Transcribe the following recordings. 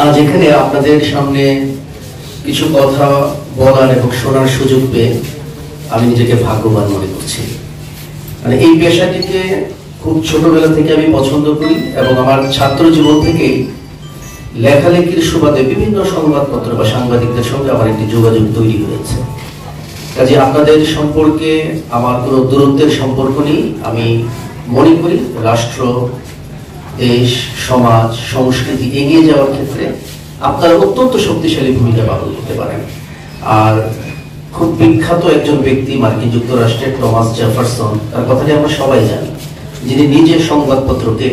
আজ এখানে আপনাদের সামনে কিছু কথা বলার এবং শোনার সুযোগ পেয়ে আমি নিজেকে ভাগ্যবান মনে করছি। মানে এই পেশাটিকে খুব ছোটবেলা থেকে আমি পছন্দ করি এবং আমার ছাত্র জীবন থেকেই লেখালেখির সুবাদে বিভিন্ন সংবাদপত্র বা সাংবাদিকদের সঙ্গে আমার একটি যোগাযোগ তৈরি হয়েছে। কাজে আপনাদের সম্পর্কে আমার কোনো দূরত্বের সম্পর্ক নেই। আমি মনে করি রাষ্ট্র, দেশ, সমাজ, সংস্কৃতি এগিয়ে যাওয়ার ক্ষেত্রে আপনারা অত্যন্ত শক্তিশালী ভূমিকা পালন করতে পারেন। আর খুব বিখ্যাত একজন ব্যক্তি মার্কিন যুক্তরাষ্ট্রের টমাস জেফারসন, তার কথাটি আমরা সবাই জানি, যিনি নিজে সংবাদপত্রকে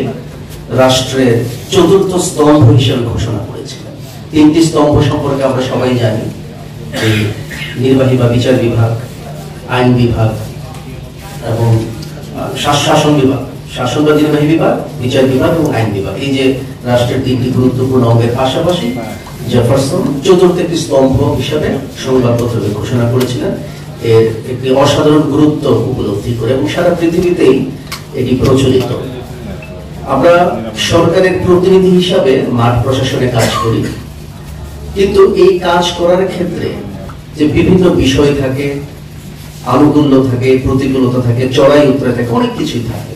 রাষ্ট্রের চতুর্থ স্তম্ভ হিসেবে ঘোষণা করেছিলেন। তিনটি স্তম্ভ সম্পর্কে আমরা সবাই জানি, এই নির্বাহী বা বিচার বিভাগ, আইন বিভাগ এবং শাসন বিভাগ, শাসন বা নির্বাহী বিভাগ, বিচার বিভাগ এবং আইন বিভাগ। এই যে রাষ্ট্রের তিনটি গুরুত্বপূর্ণ অঙ্গের পাশাপাশি জেফারসন চতুর্থ একটি স্তম্ভ হিসাবে সংবাদপত্রকে ঘোষণা করেছিলেন। এর একটি অসাধারণ গুরুত্ব উপলব্ধি করে এবং সারা পৃথিবীতেই এটি প্রচলিত। আমরা সরকারের প্রতিনিধি হিসাবে মাঠ প্রশাসনে কাজ করি, কিন্তু এই কাজ করার ক্ষেত্রে যে বিভিন্ন বিষয় থাকে, আনুকূল্য থাকে, প্রতিকূলতা থাকে, চড়াই উতরাই থাকে, অনেক কিছুই থাকে।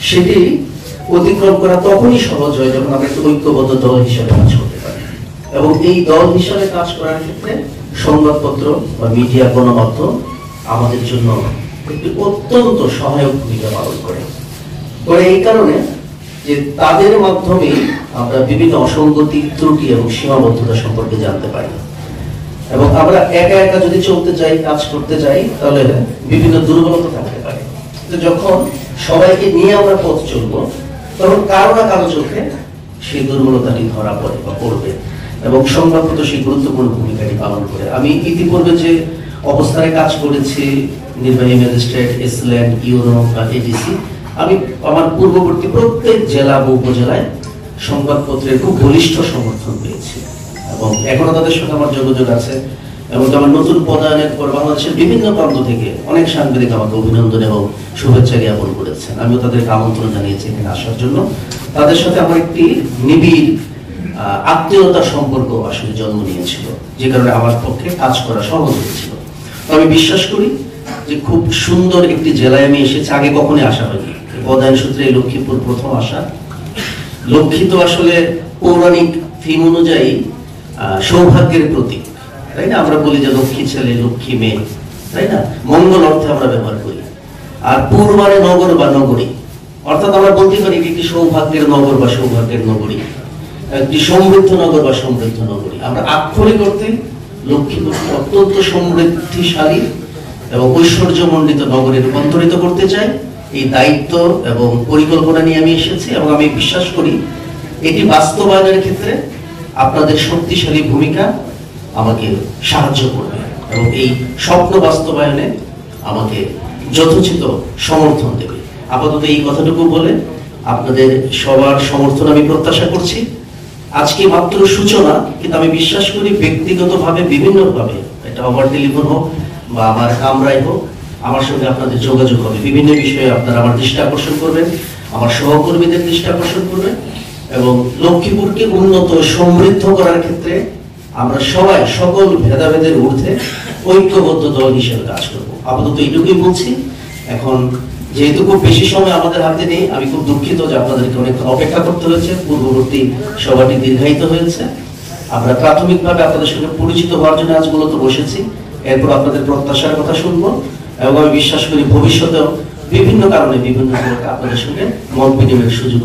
সেটি অতিক্রম করা তখনই সহজ হয় যখন আমরা একটি ঐক্যবদ্ধ দল হিসাবে কাজ করতে পারি। এবং এই দল হিসাবে কাজ করার ক্ষেত্রে সংবাদপত্র বা মিডিয়া গণমাধ্যম আমাদের জন্য একটি অত্যন্ত সহায়ক ভূমিকা পালন করে। এই কারণে যে তাদের মাধ্যমে আমরা বিভিন্ন অসঙ্গতি, ত্রুটি এবং সীমাবদ্ধতা সম্পর্কে জানতে পারি। এবং আমরা একা একা যদি চলতে চাই, কাজ করতে চাই, তাহলে বিভিন্ন দুর্বলতা থাকতে পারে। তো যখন সবাইকে নিয়ে আমরা পথ চলবো, তখন কারো না কারো চোখে সেই দুর্বলতাটি ধরা পড়ে বা পড়বে এবং সংবাদপত্র সেই গুরুত্বপূর্ণ ভূমিকাটি পালন করে। আমি ইতিপূর্বে যে অবস্থানে কাজ করেছি, নির্বাহী ম্যাজিস্ট্রেট, এসল্যান্ড, ইউরো বা এডিসি, আমি আমার পূর্ববর্তী প্রত্যেক জেলা বা উপজেলায় সংবাদপত্রের খুব বলিষ্ঠ সমর্থন পেয়েছি এবং এখনো তাদের সঙ্গে আমার যোগাযোগ আছে। এবং আমার নতুন পদায়নের পর বাংলাদেশের বিভিন্ন প্রান্ত থেকে অনেক সাংবাদিক আমাকে অভিনন্দন এবং শুভেচ্ছা জ্ঞাপন করেছেন। আমিও তাদেরকে আমন্ত্রণ জানিয়েছি এখানে আসার জন্য। তাদের সাথে আমার একটি নিবিড় আত্মীয়তার সম্পর্ক আসলে জন্ম নিয়েছিল, যে কারণে আমার পক্ষে কাজ করা সহজ হয়েছিল। আমি বিশ্বাস করি যে খুব সুন্দর একটি জেলায় আমি এসেছি, আগে কখনোই আসা হয়নি। পদায়ন সূত্রে লক্ষ্মীপুর প্রথম আসা। লক্ষ্মী তো আসলে পৌরাণিক থিম অনুযায়ী সৌভাগ্যের প্রতীক, তাই না? আমরা বলি যে লক্ষ্মী ছেলে, লক্ষ্মী মেয়ে, তাই না? মঙ্গল অর্থে আমরা ব্যবহার করি। আর পুর মানে নগর বা নগরী, অর্থাৎ আমরা বলতে পারি একটি সৌভাগ্যের নগর বা সৌভাগ্যের নগরী, একটি সমৃদ্ধ নগর বা সমৃদ্ধ নগরী। আমরা আক্ষরিক অর্থে লক্ষ্মীপুরকে অত্যন্ত সমৃদ্ধিশালী এবং ঐশ্বর্যমণ্ডিত নগরে রূপান্তরিত করতে চাই। এই দায়িত্ব এবং পরিকল্পনা নিয়ে আমি এসেছি এবং আমি বিশ্বাস করি এটি বাস্তবায়নের ক্ষেত্রে আপনাদের শক্তিশালী ভূমিকা আমাকে সাহায্য করবে এবং এই স্বপ্ন বাস্তবায়নে আমাকে যথোচিত সমর্থন দেবে। আপাতত এই কথাটুকু বলে আপনাদের সবার সমর্থন আমি প্রত্যাশা করছি। আজকে মাত্র সূচনা, কিন্তু আমি বিশ্বাস করি ব্যক্তিগতভাবে বিভিন্নভাবে, এটা ওভার টেলিফোন হোক বা আমার কামরায় হোক, আমার সঙ্গে আপনাদের যোগাযোগ হবে। বিভিন্ন বিষয়ে আপনারা আমার দৃষ্টি আকর্ষণ করবেন, আমার সহকর্মীদের দৃষ্টি আকর্ষণ করবেন এবং লক্ষ্মীপুরকে উন্নত সমৃদ্ধ করার ক্ষেত্রে আমরা সবাই সকল ভেদাভেদের ঊর্ধ্বে ঐক্যবদ্ধ দল হিসেবে কাজ করব। আপাতত এইটুকুই বলছি। এখন যেহেতু খুব বেশি সময় আমাদের হাতে নেই, আমি খুব দুঃখিত যে আপনাদেরকে অনেকক্ষণ অপেক্ষা করতে হয়েছে, পূর্ববর্তী সভাটি দীর্ঘায়িত হয়েছে। আমরা প্রাথমিকভাবে আপনাদের সঙ্গে পরিচিত হওয়ার জন্য আজ মূলত বসেছি। এরপর আপনাদের প্রত্যাশার কথা শুনবো এবং আমি বিশ্বাস করি ভবিষ্যতেও বিভিন্ন কারণে বিভিন্ন আপনাদের সঙ্গে মত বিনিময়ের সুযোগ